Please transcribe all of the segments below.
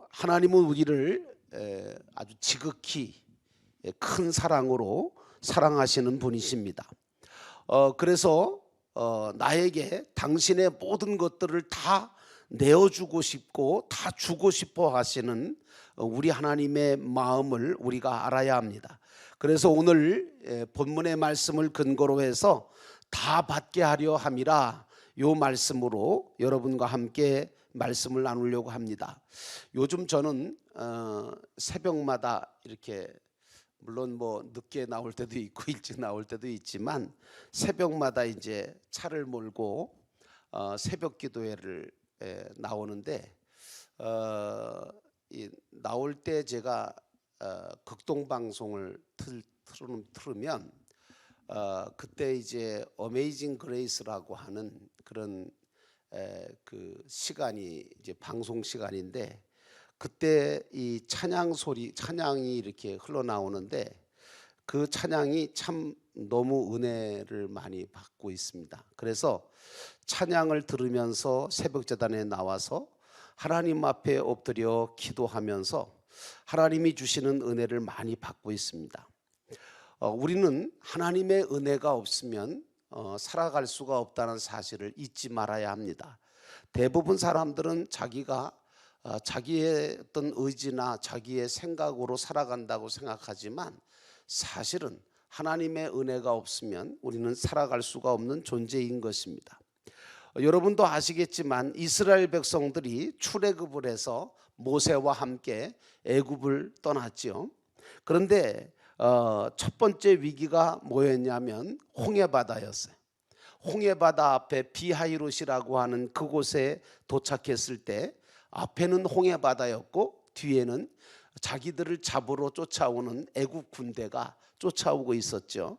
하나님은 우리를 아주 지극히 큰 사랑으로 사랑하시는 분이십니다. 그래서 나에게 당신의 모든 것들을 다 내어주고 싶고 다 주고 싶어 하시는 우리 하나님의 마음을 우리가 알아야 합니다. 그래서 오늘 본문의 말씀을 근거로 해서 다 받게 하려 함이라, 요 말씀으로 여러분과 함께 말씀을 나누려고 합니다. 요즘 저는 새벽마다 이렇게, 물론 뭐 늦게 나올 때도 있고 일찍 나올 때도 있지만, 새벽마다 이제 차를 몰고 새벽 기도회를 나오는데, 나올 때 제가 극동 방송을 틀으면 그때 이제 어메이징 그레이스라고 하는 그런 그 시간이 이제 방송 시간인데, 그때 이 찬양 소리, 찬양이 이렇게 흘러나오는데 그 찬양이 참 너무 은혜를 많이 받고 있습니다. 그래서 찬양을 들으면서 새벽제단에 나와서 하나님 앞에 엎드려 기도하면서 하나님이 주시는 은혜를 많이 받고 있습니다. 우리는 하나님의 은혜가 없으면 살아갈 수가 없다는 사실을 잊지 말아야 합니다. 대부분 사람들은 자기가 자기의 어떤 의지나 자기의 생각으로 살아간다고 생각하지만, 사실은 하나님의 은혜가 없으면 우리는 살아갈 수가 없는 존재인 것입니다. 여러분도 아시겠지만 이스라엘 백성들이 출애굽을 해서 모세와 함께 애굽을 떠났죠. 그런데 첫 번째 위기가 뭐였냐면 홍해바다였어요. 홍해바다 앞에 비하이롯이라고 하는 그곳에 도착했을 때 앞에는 홍해바다였고 뒤에는 자기들을 잡으러 쫓아오는 애국 군대가 쫓아오고 있었죠.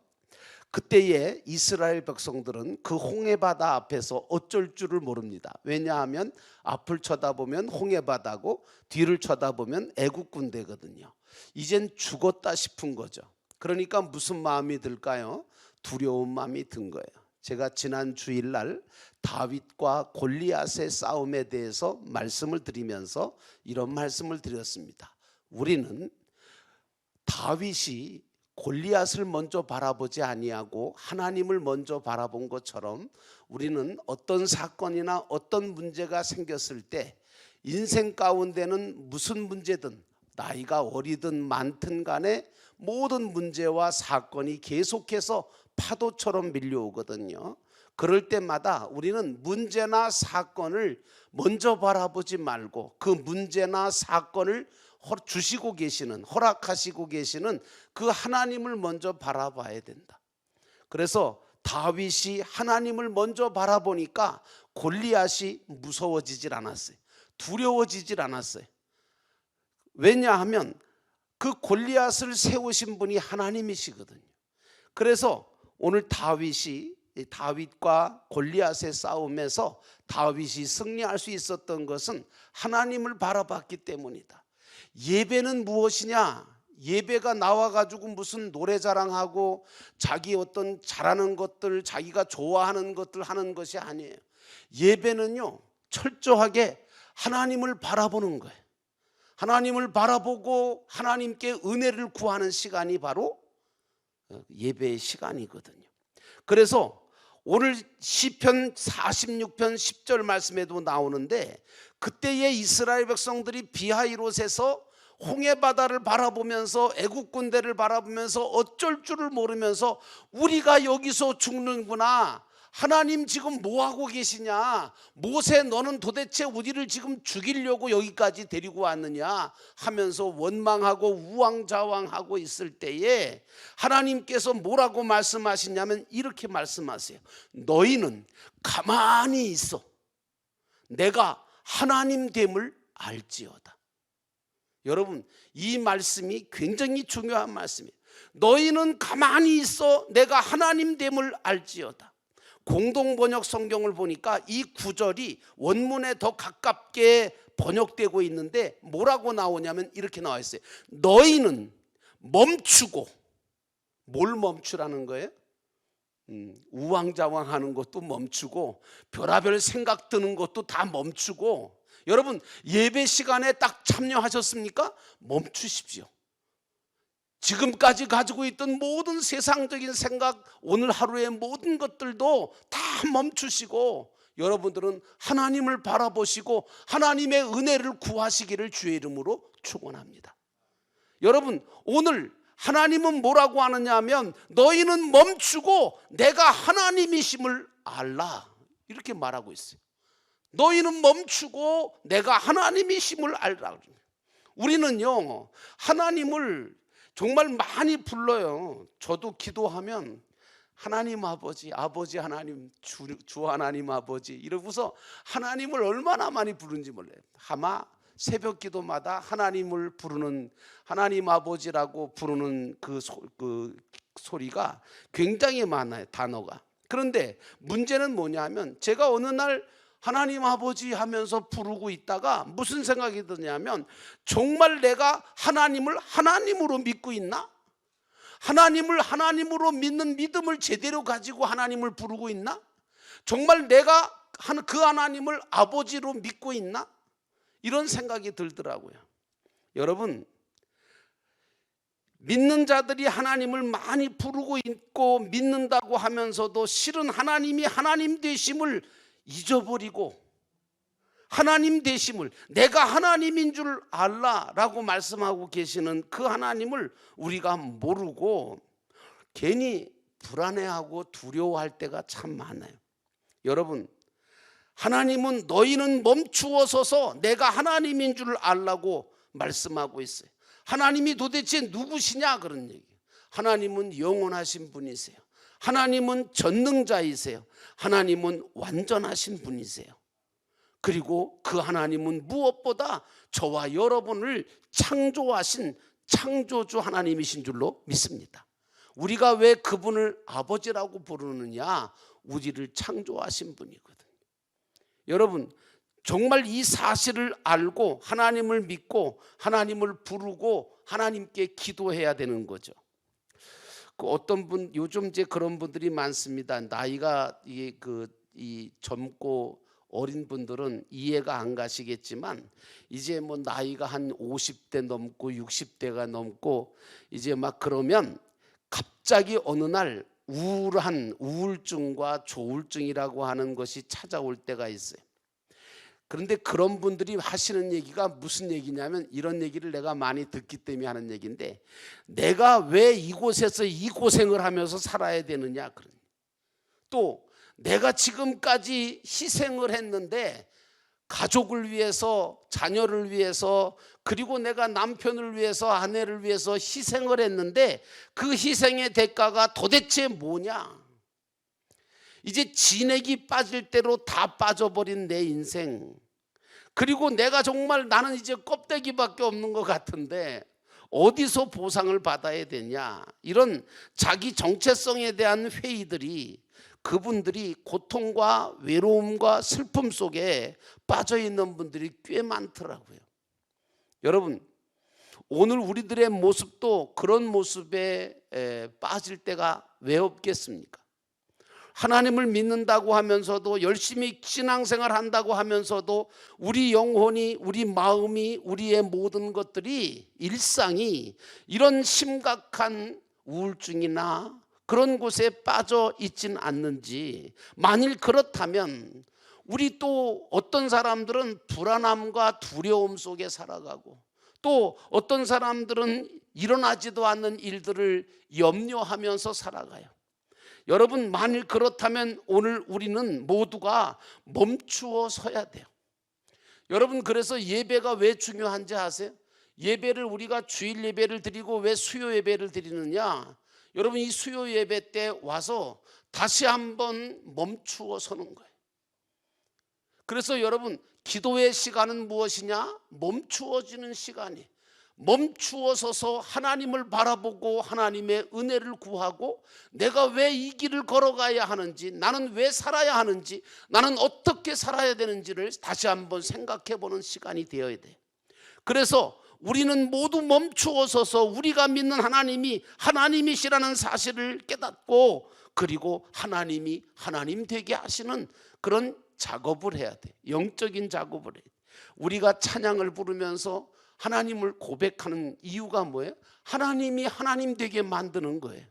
그때에 이스라엘 백성들은 그 홍해바다 앞에서 어쩔 줄을 모릅니다. 왜냐하면 앞을 쳐다보면 홍해바다고 뒤를 쳐다보면 애국 군대거든요. 이젠 죽었다 싶은 거죠. 그러니까 무슨 마음이 들까요? 두려운 마음이 든 거예요. 제가 지난 주일날 다윗과 골리앗의 싸움에 대해서 말씀을 드리면서 이런 말씀을 드렸습니다. 우리는 다윗이 골리앗을 먼저 바라보지 아니하고 하나님을 먼저 바라본 것처럼, 우리는 어떤 사건이나 어떤 문제가 생겼을 때 인생 가운데는 무슨 문제든 나이가 어리든 많든 간에 모든 문제와 사건이 계속해서 파도처럼 밀려오거든요. 그럴 때마다 우리는 문제나 사건을 먼저 바라보지 말고 그 문제나 사건을 주시고 계시는, 허락하시고 계시는 그 하나님을 먼저 바라봐야 된다. 그래서 다윗이 하나님을 먼저 바라보니까 골리앗이 무서워지질 않았어요. 두려워지질 않았어요. 왜냐하면 그 골리앗을 세우신 분이 하나님이시거든요. 그래서 오늘 다윗과 골리앗의 싸움에서 다윗이 승리할 수 있었던 것은 하나님을 바라봤기 때문이다. 예배는 무엇이냐? 예배가 나와가지고 무슨 노래 자랑하고 자기 어떤 잘하는 것들, 자기가 좋아하는 것들 하는 것이 아니에요. 예배는요, 철저하게 하나님을 바라보는 거예요. 하나님을 바라보고 하나님께 은혜를 구하는 시간이 바로 예배의 시간이거든요. 그래서 오늘 시편 46편 10절 말씀에도 나오는데, 그때의 이스라엘 백성들이 비하이롯에서 홍해바다를 바라보면서 애국 군대를 바라보면서 어쩔 줄을 모르면서 우리가 여기서 죽는구나, 하나님 지금 뭐하고 계시냐, 모세 너는 도대체 우리를 지금 죽이려고 여기까지 데리고 왔느냐 하면서 원망하고 우왕좌왕하고 있을 때에 하나님께서 뭐라고 말씀하시냐면 이렇게 말씀하세요. 너희는 가만히 있어, 내가 하나님 됨을 알지어다. 여러분, 이 말씀이 굉장히 중요한 말씀이에요. 너희는 가만히 있어, 내가 하나님 됨을 알지어다. 공동번역 성경을 보니까 이 구절이 원문에 더 가깝게 번역되고 있는데 뭐라고 나오냐면 이렇게 나와 있어요. 너희는 멈추고, 뭘 멈추라는 거예요? 우왕좌왕하는 것도 멈추고 별의별 생각 드는 것도 다 멈추고, 여러분 예배 시간에 딱 참여하셨습니까? 멈추십시오. 지금까지 가지고 있던 모든 세상적인 생각, 오늘 하루의 모든 것들도 다 멈추시고 여러분들은 하나님을 바라보시고 하나님의 은혜를 구하시기를 주의 이름으로 축원합니다. 여러분 오늘 하나님은 뭐라고 하느냐 하면 너희는 멈추고 내가 하나님이심을 알라, 이렇게 말하고 있어요. 너희는 멈추고 내가 하나님이심을 알라. 우리는요 하나님을 정말 많이 불러요. 저도 기도하면 하나님 아버지, 아버지 하나님, 주 하나님 아버지 이러고서 하나님을 얼마나 많이 부르는지 몰라요. 아마 새벽 기도마다 하나님을 부르는, 하나님 아버지라고 부르는 그 소리가 굉장히 많아요, 단어가. 그런데 문제는 뭐냐면 제가 어느 날 하나님 아버지 하면서 부르고 있다가 무슨 생각이 드냐면 정말 내가 하나님을 하나님으로 믿고 있나? 하나님을 하나님으로 믿는 믿음을 제대로 가지고 하나님을 부르고 있나? 정말 내가 그 하나님을 아버지로 믿고 있나? 이런 생각이 들더라고요. 여러분 믿는 자들이 하나님을 많이 부르고 있고 믿는다고 하면서도 실은 하나님이 하나님 되심을 잊어버리고 하나님 되심을, 내가 하나님인 줄 알라라고 말씀하고 계시는 그 하나님을 우리가 모르고 괜히 불안해하고 두려워할 때가 참 많아요. 여러분 하나님은 너희는 멈추어 서서 내가 하나님인 줄 알라고 말씀하고 있어요. 하나님이 도대체 누구시냐 그런 얘기예요. 하나님은 영원하신 분이세요. 하나님은 전능자이세요. 하나님은 완전하신 분이세요. 그리고 그 하나님은 무엇보다 저와 여러분을 창조하신 창조주 하나님이신 줄로 믿습니다. 우리가 왜 그분을 아버지라고 부르느냐? 우리를 창조하신 분이거든요. 여러분 정말 이 사실을 알고 하나님을 믿고 하나님을 부르고 하나님께 기도해야 되는 거죠. 어떤 분 요즘 이제 그런 분들이 많습니다. 나이가 젊고 어린 분들은 이해가 안 가시겠지만 이제 뭐 나이가 한 50대 넘고 60대가 넘고 이제 막 그러면 갑자기 어느 날 우울한 우울증과 조울증이라고 하는 것이 찾아올 때가 있어요. 그런데 그런 분들이 하시는 얘기가 무슨 얘기냐면 이런 얘기를 내가 많이 듣기 때문에 하는 얘기인데, 내가 왜 이곳에서 이 고생을 하면서 살아야 되느냐, 또 내가 지금까지 희생을 했는데 가족을 위해서, 자녀를 위해서, 그리고 내가 남편을 위해서, 아내를 위해서 희생을 했는데 그 희생의 대가가 도대체 뭐냐? 이제 진액이 빠질 대로 다 빠져버린 내 인생, 그리고 내가 정말 나는 이제 껍데기밖에 없는 것 같은데 어디서 보상을 받아야 되냐, 이런 자기 정체성에 대한 회의들이, 그분들이 고통과 외로움과 슬픔 속에 빠져 있는 분들이 꽤 많더라고요. 여러분 오늘 우리들의 모습도 그런 모습에 빠질 때가 왜 없겠습니까? 하나님을 믿는다고 하면서도, 열심히 신앙생활 한다고 하면서도 우리 영혼이, 우리 마음이, 우리의 모든 것들이, 일상이 이런 심각한 우울증이나 그런 곳에 빠져 있진 않는지, 만일 그렇다면 우리 또 어떤 사람들은 불안함과 두려움 속에 살아가고, 또 어떤 사람들은 일어나지도 않는 일들을 염려하면서 살아가요. 여러분 만일 그렇다면 오늘 우리는 모두가 멈추어 서야 돼요. 여러분 그래서 예배가 왜 중요한지 아세요? 예배를 우리가 주일 예배를 드리고 왜 수요 예배를 드리느냐? 여러분 이 수요 예배 때 와서 다시 한번 멈추어 서는 거예요. 그래서 여러분 기도의 시간은 무엇이냐? 멈추어지는 시간이, 멈추어 서서 하나님을 바라보고 하나님의 은혜를 구하고 내가 왜 이 길을 걸어가야 하는지, 나는 왜 살아야 하는지, 나는 어떻게 살아야 되는지를 다시 한번 생각해 보는 시간이 되어야 돼요. 그래서 우리는 모두 멈추어 서서 우리가 믿는 하나님이 하나님이시라는 사실을 깨닫고, 그리고 하나님이 하나님 되게 하시는 그런 작업을 해야 돼. 영적인 작업을 해야 돼. 우리가 찬양을 부르면서 하나님을 고백하는 이유가 뭐예요? 하나님이 하나님 되게 만드는 거예요.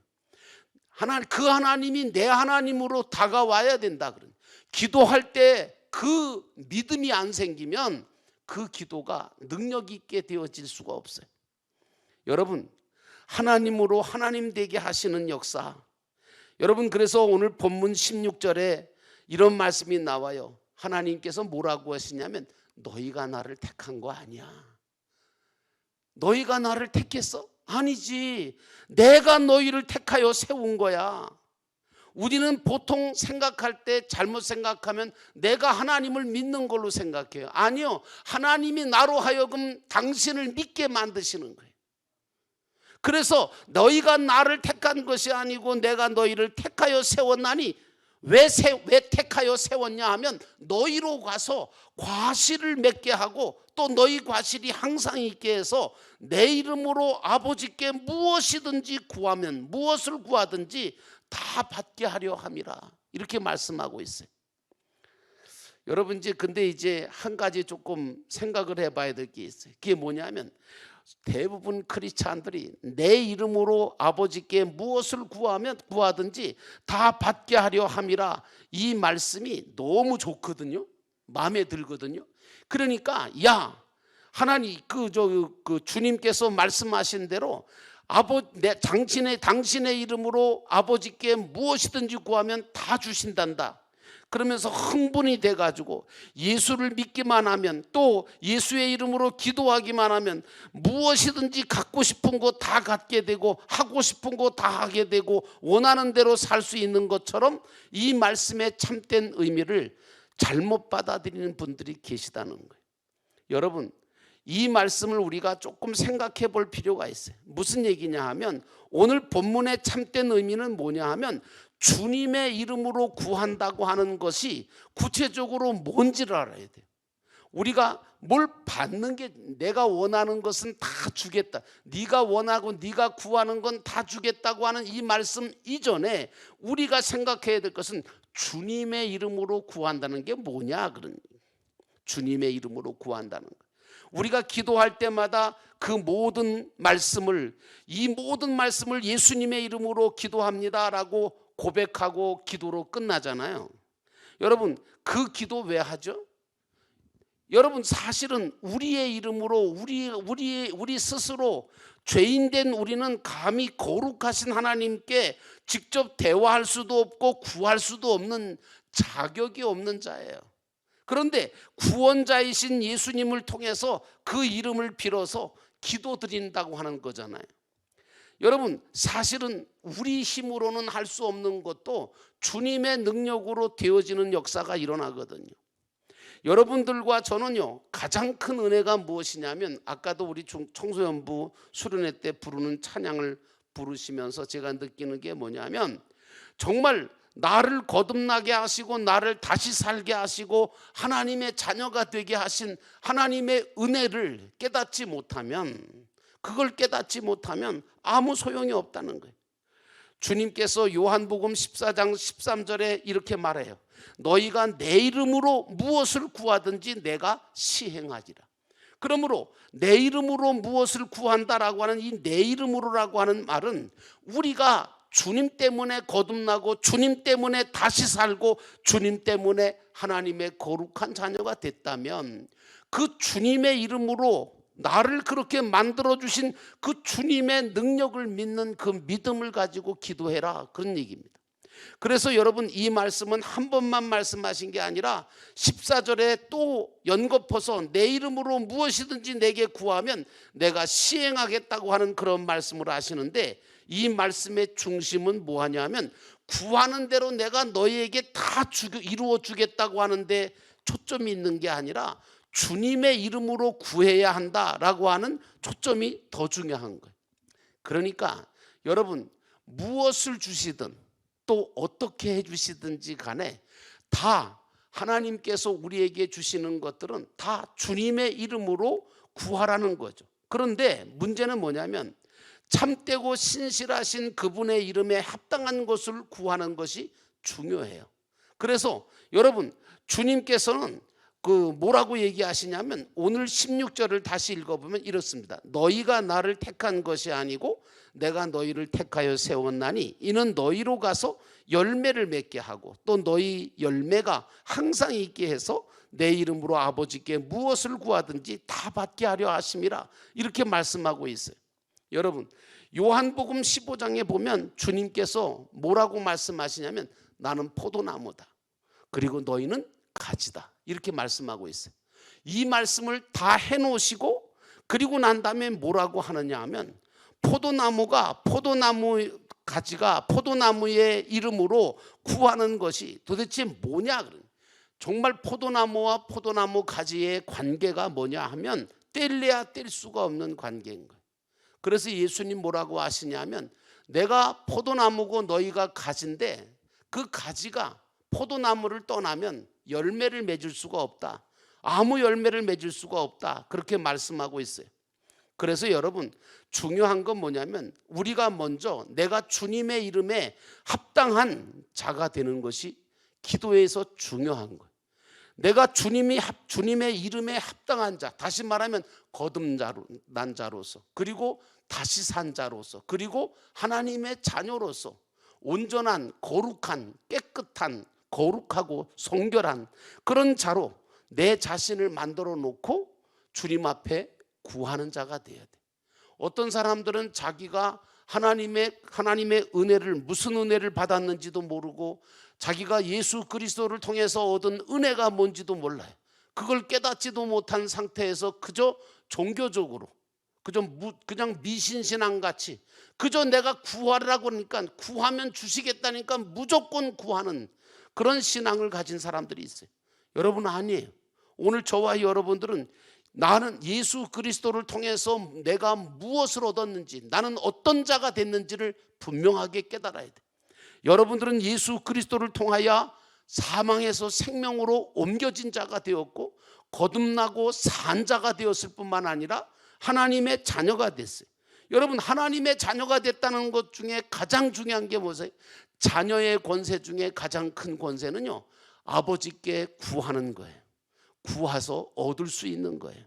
그 하나님이 내 하나님으로 다가와야 된다. 기도할 때 그 믿음이 안 생기면 그 기도가 능력 있게 되어질 수가 없어요. 여러분, 하나님으로 하나님 되게 하시는 역사. 여러분, 그래서 오늘 본문 16절에 이런 말씀이 나와요. 하나님께서 뭐라고 하시냐면 너희가 나를 택한 거 아니야. 너희가 나를 택했어? 아니지. 내가 너희를 택하여 세운 거야. 우리는 보통 생각할 때 잘못 생각하면 내가 하나님을 믿는 걸로 생각해요. 아니요. 하나님이 나로 하여금 당신을 믿게 만드시는 거예요. 그래서 너희가 나를 택한 것이 아니고 내가 너희를 택하여 세웠나니 왜 택하여 세웠냐 하면 너희로 가서 과실을 맺게 하고 또 너희 과실이 항상 있게 해서 내 이름으로 아버지께 무엇이든지 구하면 무엇을 구하든지 다 받게 하려 함이라. 이렇게 말씀하고 있어요. 여러분, 근데 이제 한 가지 조금 생각을 해봐야 될 게 있어요. 그게 뭐냐면 대부분 크리스찬들이 내 이름으로 아버지께 무엇을 구하든지 다 받게 하려 함이라. 이 말씀이 너무 좋거든요. 마음에 들거든요. 그러니까 하나님 주님께서 말씀하신 대로 당신의 이름으로 아버지께 무엇이든지 구하면 다 주신단다. 그러면서 흥분이 돼가지고 예수를 믿기만 하면 또 예수의 이름으로 기도하기만 하면 무엇이든지 갖고 싶은 거 다 갖게 되고 하고 싶은 거 다 하게 되고 원하는 대로 살 수 있는 것처럼 이 말씀의 참된 의미를 잘못 받아들이는 분들이 계시다는 거예요. 여러분, 이 말씀을 우리가 조금 생각해 볼 필요가 있어요. 무슨 얘기냐 하면 오늘 본문의 참된 의미는 뭐냐 하면 주님의 이름으로 구한다고 하는 것이 구체적으로 뭔지를 알아야 돼요. 우리가 뭘 받는 게 내가 원하는 것은 다 주겠다. 네가 원하고 네가 구하는 건 다 주겠다고 하는 이 말씀 이전에 우리가 생각해야 될 것은 주님의 이름으로 구한다는 게 뭐냐. 주님의 이름으로 구한다는 거. 우리가 기도할 때마다 이 모든 말씀을 예수님의 이름으로 기도합니다라고 고백하고 기도로 끝나잖아요. 여러분, 그 기도 왜 하죠? 여러분, 사실은 우리의 이름으로 우리 스스로 죄인된 우리는 감히 거룩하신 하나님께 직접 대화할 수도 없고 구할 수도 없는 자격이 없는 자예요. 그런데 구원자이신 예수님을 통해서 그 이름을 빌어서 기도드린다고 하는 거잖아요. 여러분, 사실은 우리 힘으로는 할 수 없는 것도 주님의 능력으로 되어지는 역사가 일어나거든요. 여러분들과 저는요, 가장 큰 은혜가 무엇이냐면 아까도 우리 청소년부 수련회 때 부르는 찬양을 부르시면서 제가 느끼는 게 뭐냐면 정말 나를 거듭나게 하시고 나를 다시 살게 하시고 하나님의 자녀가 되게 하신 하나님의 은혜를 그걸 깨닫지 못하면 아무 소용이 없다는 거예요. 주님께서 요한복음 14장 13절에 이렇게 말해요. 너희가 내 이름으로 무엇을 구하든지 내가 시행하리라. 그러므로 내 이름으로 무엇을 구한다라고 하는 이 내 이름으로라고 하는 말은 우리가 주님 때문에 거듭나고 주님 때문에 다시 살고 주님 때문에 하나님의 거룩한 자녀가 됐다면 그 주님의 이름으로 나를 그렇게 만들어주신 그 주님의 능력을 믿는 그 믿음을 가지고 기도해라, 그런 얘기입니다. 그래서 여러분, 이 말씀은 한 번만 말씀하신 게 아니라 14절에 또 연거퍼서 내 이름으로 무엇이든지 내게 구하면 내가 시행하겠다고 하는 그런 말씀을 하시는데, 이 말씀의 중심은 뭐하냐면 구하는 대로 내가 너희에게 다 이루어 주겠다고 하는데 초점이 있는 게 아니라 주님의 이름으로 구해야 한다라고 하는 초점이 더 중요한 거예요. 그러니까 여러분, 무엇을 주시든 또 어떻게 해주시든지 간에 다 하나님께서 우리에게 주시는 것들은 다 주님의 이름으로 구하라는 거죠. 그런데 문제는 뭐냐면 참되고 신실하신 그분의 이름에 합당한 것을 구하는 것이 중요해요. 그래서 여러분, 주님께서는 뭐라고 얘기하시냐면 오늘 16절을 다시 읽어보면 이렇습니다. 너희가 나를 택한 것이 아니고 내가 너희를 택하여 세웠나니 이는 너희로 가서 열매를 맺게 하고 또 너희 열매가 항상 있게 해서 내 이름으로 아버지께 무엇을 구하든지 다 받게 하려 하심이라, 이렇게 말씀하고 있어요. 여러분, 요한복음 15장에 보면 주님께서 뭐라고 말씀하시냐면 나는 포도나무다, 그리고 너희는 가지다, 이렇게 말씀하고 있어요. 이 말씀을 다 해놓으시고 그리고 난 다음에 뭐라고 하느냐 하면 포도나무가 포도나무 가지가 포도나무의 이름으로 구하는 것이 도대체 뭐냐. 정말 포도나무와 포도나무 가지의 관계가 뭐냐 하면 뗄래야 뗄 수가 없는 관계인 거예요. 그래서 예수님 뭐라고 하시냐면 내가 포도나무고 너희가 가지인데 그 가지가 포도나무를 떠나면 열매를 맺을 수가 없다, 아무 열매를 맺을 수가 없다, 그렇게 말씀하고 있어요. 그래서 여러분, 중요한 건 뭐냐면 우리가 먼저 내가 주님의 이름에 합당한 자가 되는 것이 기도에서 중요한 거예요. 내가 주님의 이름에 합당한 자, 다시 말하면 거듭난 자로서, 그리고 다시 산 자로서, 그리고 하나님의 자녀로서 온전한 거룩한 깨끗한 거룩하고 성결한 그런 자로 내 자신을 만들어 놓고 주님 앞에 구하는 자가 돼야 돼. 어떤 사람들은 자기가 하나님의 은혜를, 무슨 은혜를 받았는지도 모르고 자기가 예수 그리스도를 통해서 얻은 은혜가 뭔지도 몰라요. 그걸 깨닫지도 못한 상태에서 그저 종교적으로 그냥 미신신앙같이 그저 내가 구하라고 하니까 구하면 주시겠다니까 무조건 구하는 그런 신앙을 가진 사람들이 있어요. 여러분, 아니에요. 오늘 저와 여러분들은 나는 예수 그리스도를 통해서 내가 무엇을 얻었는지, 나는 어떤 자가 됐는지를 분명하게 깨달아야 돼. 여러분들은 예수 그리스도를 통하여 사망에서 생명으로 옮겨진 자가 되었고 거듭나고 산 자가 되었을 뿐만 아니라 하나님의 자녀가 됐어요. 여러분, 하나님의 자녀가 됐다는 것 중에 가장 중요한 게 뭐세요? 자녀의 권세 중에 가장 큰 권세는요, 아버지께 구하는 거예요. 구해서 얻을 수 있는 거예요.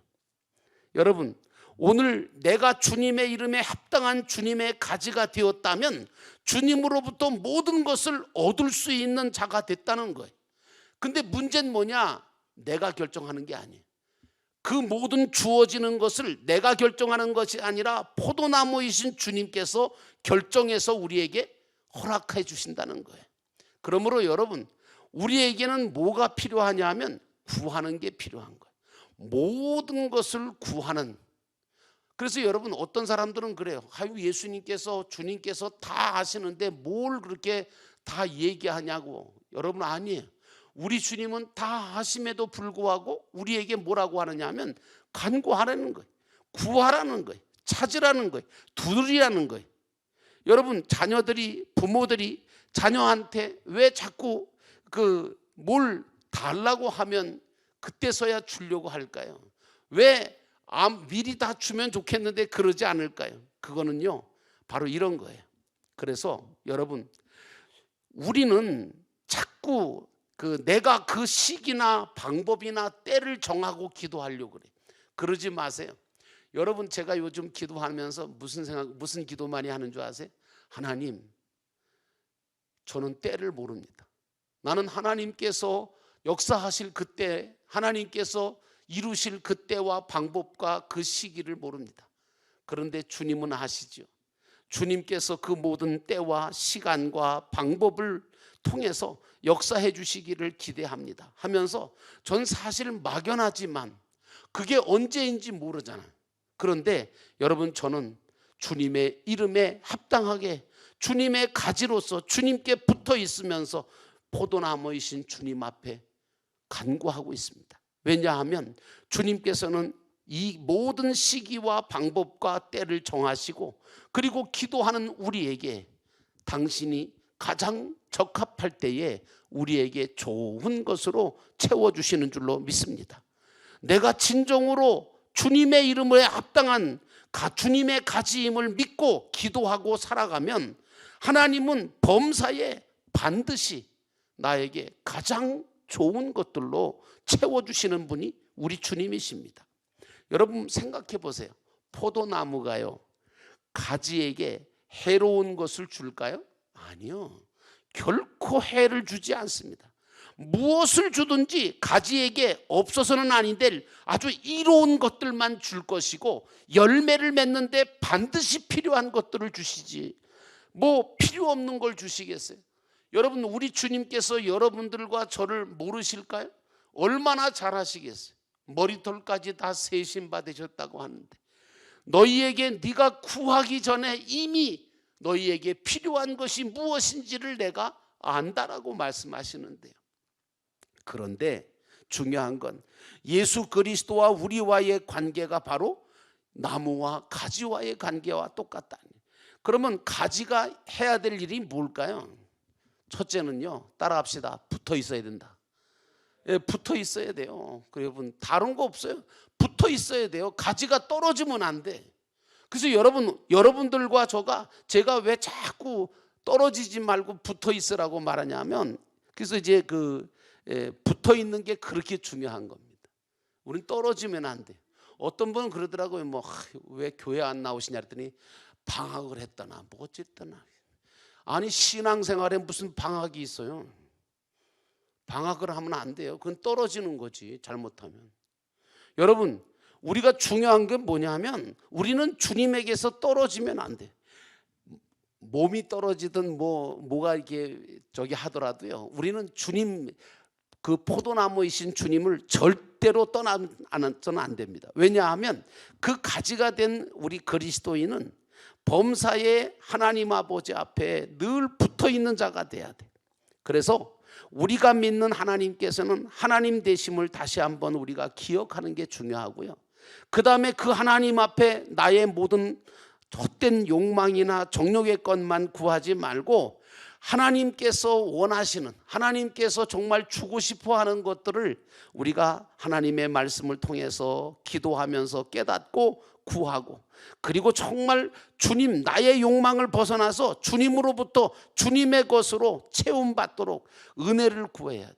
여러분, 오늘 내가 주님의 이름에 합당한 주님의 가지가 되었다면 주님으로부터 모든 것을 얻을 수 있는 자가 됐다는 거예요. 근데 문제는 뭐냐? 내가 결정하는 게 아니에요. 그 모든 주어지는 것을 내가 결정하는 것이 아니라 포도나무이신 주님께서 결정해서 우리에게 허락해 주신다는 거예요. 그러므로 여러분, 우리에게는 뭐가 필요하냐 하면 구하는 게 필요한 거예요. 모든 것을 구하는. 그래서 여러분, 어떤 사람들은 그래요. 예수님께서 주님께서 다 아시는데 뭘 그렇게 다 얘기하냐고. 여러분, 아니에요. 우리 주님은 다 아심에도 불구하고 우리에게 뭐라고 하느냐 하면 간구하라는 거예요. 구하라는 거예요. 찾으라는 거예요. 두드리라는 거예요. 여러분, 부모들이 자녀한테 왜 자꾸 뭘 달라고 하면 그때서야 주려고 할까요? 왜 미리 다 주면 좋겠는데 그러지 않을까요? 그거는요, 바로 이런 거예요. 그래서 여러분, 우리는 자꾸 내가 그 시기나 방법이나 때를 정하고 기도하려고 그래요. 그러지 마세요. 여러분, 제가 요즘 기도하면서 무슨 기도 많이 하는 줄 아세요? 하나님, 저는 때를 모릅니다. 나는 하나님께서 역사하실 그때, 하나님께서 이루실 그때와 방법과 그 시기를 모릅니다. 그런데 주님은 아시죠. 주님께서 그 모든 때와 시간과 방법을 통해서 역사해 주시기를 기대합니다 하면서 전 사실 막연하지만 그게 언제인지 모르잖아요. 그런데 여러분, 저는 주님의 이름에 합당하게 주님의 가지로서 주님께 붙어 있으면서 포도나무이신 주님 앞에 간구하고 있습니다. 왜냐하면 주님께서는 이 모든 시기와 방법과 때를 정하시고 그리고 기도하는 우리에게 당신이 가장 적합할 때에 우리에게 좋은 것으로 채워주시는 줄로 믿습니다. 내가 진정으로 주님의 이름에 합당한 주님의 가지임을 믿고 기도하고 살아가면 하나님은 범사에 반드시 나에게 가장 좋은 것들로 채워주시는 분이 우리 주님이십니다. 여러분 생각해 보세요. 포도나무가요, 가지에게 해로운 것을 줄까요? 아니요. 결코 해를 주지 않습니다. 무엇을 주든지 가지에게 없어서는 아니 될 아주 이로운 것들만 줄 것이고, 열매를 맺는데 반드시 필요한 것들을 주시지 뭐 필요 없는 걸 주시겠어요? 여러분, 우리 주님께서 여러분들과 저를 모르실까요? 얼마나 잘하시겠어요? 머리털까지 다 세심 받으셨다고 하는데, 너희에게 네가 구하기 전에 이미 너희에게 필요한 것이 무엇인지를 내가 안다라고 말씀하시는데요. 그런데 중요한 건 예수 그리스도와 우리와의 관계가 바로 나무와 가지와의 관계와 똑같다. 그러면 가지가 해야 될 일이 뭘까요? 첫째는요, 따라합시다. 붙어 있어야 된다. 예, 붙어 있어야 돼요. 여러분, 다른 거 없어요. 붙어 있어야 돼요. 가지가 떨어지면 안 돼. 그래서 여러분들과 제가 왜 자꾸 떨어지지 말고 붙어 있으라고 말하냐면, 그래서 이제 붙어 있는 게 그렇게 중요한 겁니다. 우린 떨어지면 안 돼. 어떤 분은 그러더라고요. 왜 교회 안 나오시냐 했더니 방학을 했다나 뭐 어쨌다나. 아니, 신앙생활에 무슨 방학이 있어요? 방학을 하면 안 돼요. 그건 떨어지는 거지, 잘못하면. 여러분, 우리가 중요한 게 뭐냐면 우리는 주님에게서 떨어지면 안 돼. 몸이 떨어지든 뭐가 이렇게 하더라도요, 우리는 주님, 그 포도나무이신 주님을 절대로 떠나서는 안 됩니다. 왜냐하면 그 가지가 된 우리 그리스도인은 범사에 하나님 아버지 앞에 늘 붙어 있는 자가 돼야 돼. 그래서 우리가 믿는 하나님께서는 하나님 되심을 다시 한번 우리가 기억하는 게 중요하고요. 그 다음에 그 하나님 앞에 나의 모든 헛된 욕망이나 정욕의 것만 구하지 말고, 하나님께서 원하시는, 하나님께서 정말 주고 싶어 하는 것들을 우리가 하나님의 말씀을 통해서 기도하면서 깨닫고 구하고, 그리고 정말 주님, 나의 욕망을 벗어나서 주님으로부터 주님의 것으로 채움받도록 은혜를 구해야 돼.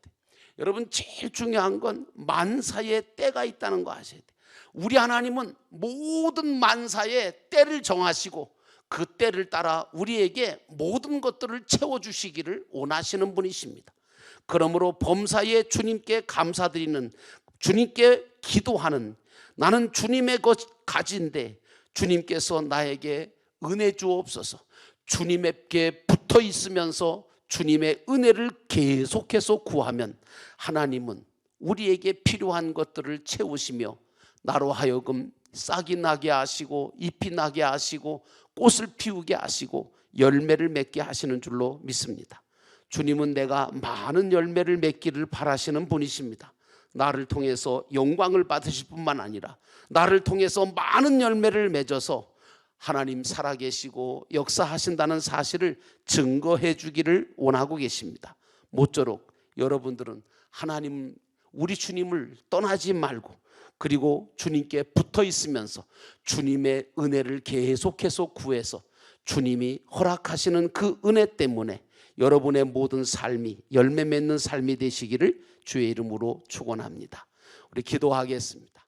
여러분, 제일 중요한 건 만사에 때가 있다는 거 아셔야 돼. 우리 하나님은 모든 만사에 때를 정하시고 그 때를 따라 우리에게 모든 것들을 채워주시기를 원하시는 분이십니다. 그러므로 범사에 주님께 감사드리는, 주님께 기도하는, 나는 주님의 것 가진데 주님께서 나에게 은혜 주옵소서, 주님께 붙어 있으면서 주님의 은혜를 계속해서 구하면 하나님은 우리에게 필요한 것들을 채우시며 나로 하여금 싹이 나게 하시고 잎이 나게 하시고 꽃을 피우게 하시고 열매를 맺게 하시는 줄로 믿습니다. 주님은 내가 많은 열매를 맺기를 바라시는 분이십니다. 나를 통해서 영광을 받으실 뿐만 아니라 나를 통해서 많은 열매를 맺어서 하나님 살아계시고 역사하신다는 사실을 증거해 주기를 원하고 계십니다. 모쪼록 여러분들은 하나님, 우리 주님을 떠나지 말고, 그리고 주님께 붙어 있으면서 주님의 은혜를 계속해서 구해서 주님이 허락하시는 그 은혜 때문에 여러분의 모든 삶이 열매 맺는 삶이 되시기를 주의 이름으로 축원합니다. 우리 기도하겠습니다.